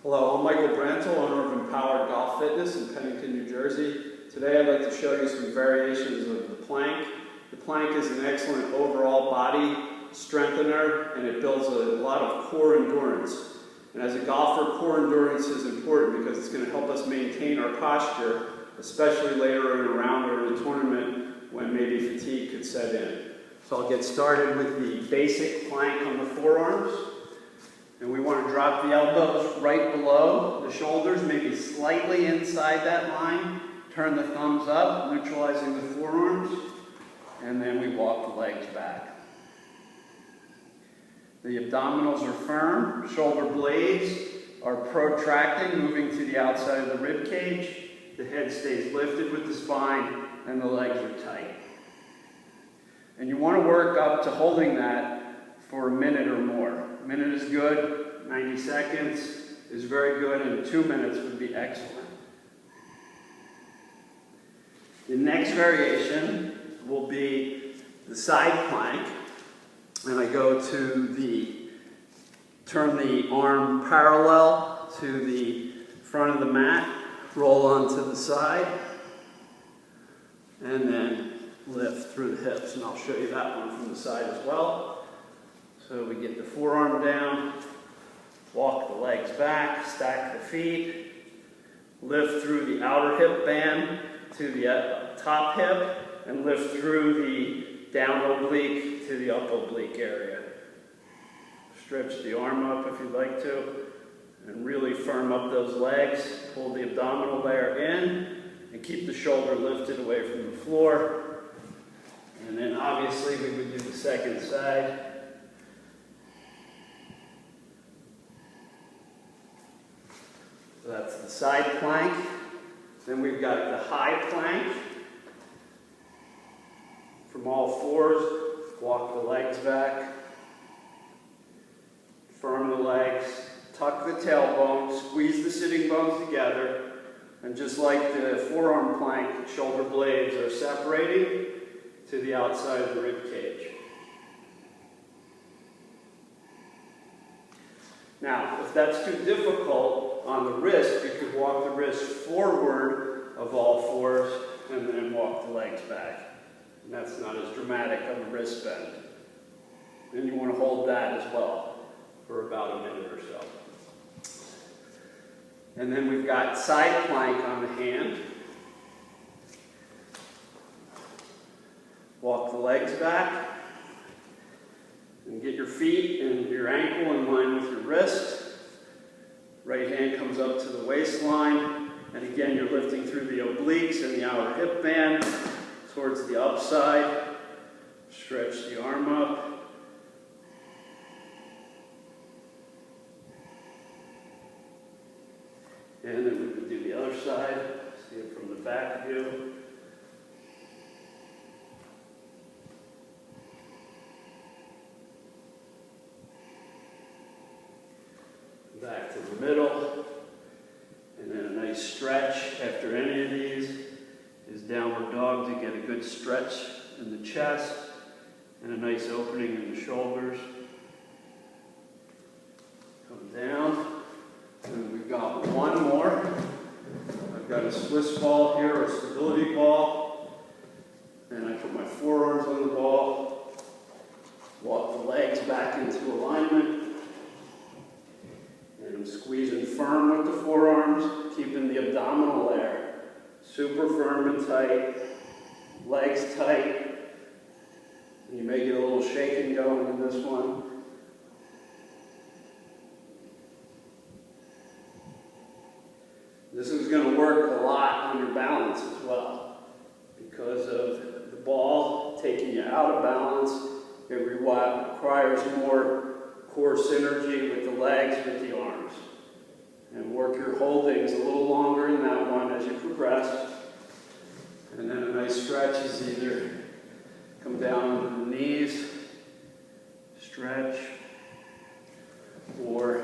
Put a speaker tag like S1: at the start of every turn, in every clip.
S1: Hello, I'm Michael Brantel, owner of Empowered Golf Fitness in Pennington, New Jersey. Today I'd like to show you some variations of the plank. The plank is an excellent overall body strengthener and it builds a lot of core endurance. And as a golfer, core endurance is important because it's going to help us maintain our posture, especially later in a round or in a tournament when maybe fatigue could set in. So I'll get started with the basic plank on the forearms. And we want to drop the elbows right below the shoulders, maybe slightly inside that line. Turn the thumbs up, neutralizing the forearms. And then we walk the legs back. The abdominals are firm. Shoulder blades are protracting, moving to the outside of the rib cage. The head stays lifted with the spine, and the legs are tight. And you want to work up to holding that for a minute or more. A minute is good, 90 seconds is very good, and 2 minutes would be excellent. The next variation will be the side plank, and I go to turn the arm parallel to the front of the mat, roll onto the side, and then lift through the hips, and I'll show you that one from the side as well. So we get the forearm down, walk the legs back, stack the feet, lift through the outer hip band to the top hip, and lift through the down oblique to the up oblique area. Stretch the arm up if you'd like to, and really firm up those legs. Pull the abdominal layer in, and keep the shoulder lifted away from the floor. And then obviously we would do the second side. So that's the side plank. Then we've got the high plank. From all fours, walk the legs back. Firm the legs, tuck the tailbone, squeeze the sitting bones together. And just like the forearm plank, shoulder blades are separating to the outside of the rib cage. Now, if that's too difficult on the wrist, you could walk the wrist forward of all fours and then walk the legs back. And that's not as dramatic on the wrist bend. And you want to hold that as well for about a minute or so. And then we've got side plank on the hand. Walk the legs back. And get your feet and your ankle in line with your wrist. Right hand comes up to the waistline. And again, you're lifting through the obliques and the outer hip band towards the upside. Stretch the arm up. And then we would do the other side. See it from the back view. Back to the middle, and then a nice stretch after any of these is downward dog to get a good stretch in the chest and a nice opening in the shoulders. Come down, and we've got one more. I've got a Swiss ball here, or a stability ball, and I put my forearms on the ball, walk the legs back into alignment. And squeezing firm with the forearms, keeping the abdominal layer super firm and tight, legs tight. And you may get a little shaking going in this one. This is going to work a lot on your balance as well. Because of the ball taking you out of balance, it requires more core synergy with the legs, with the arms. And work your holdings a little longer in that one as you progress. And then a nice stretch is either come down on the knees, stretch, or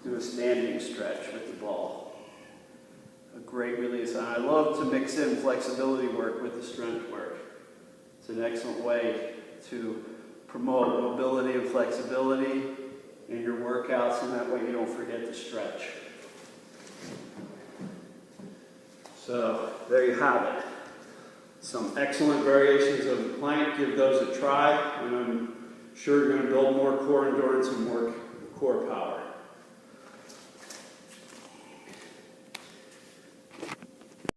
S1: do a standing stretch with the ball. A great release. And I love to mix in flexibility work with the strength work. It's an excellent way to promote mobility and flexibility in your workouts, and that way you don't forget to stretch. So there you have it. Some excellent variations of the plank. Give those a try, and I'm sure you're going to build more core endurance and more core power.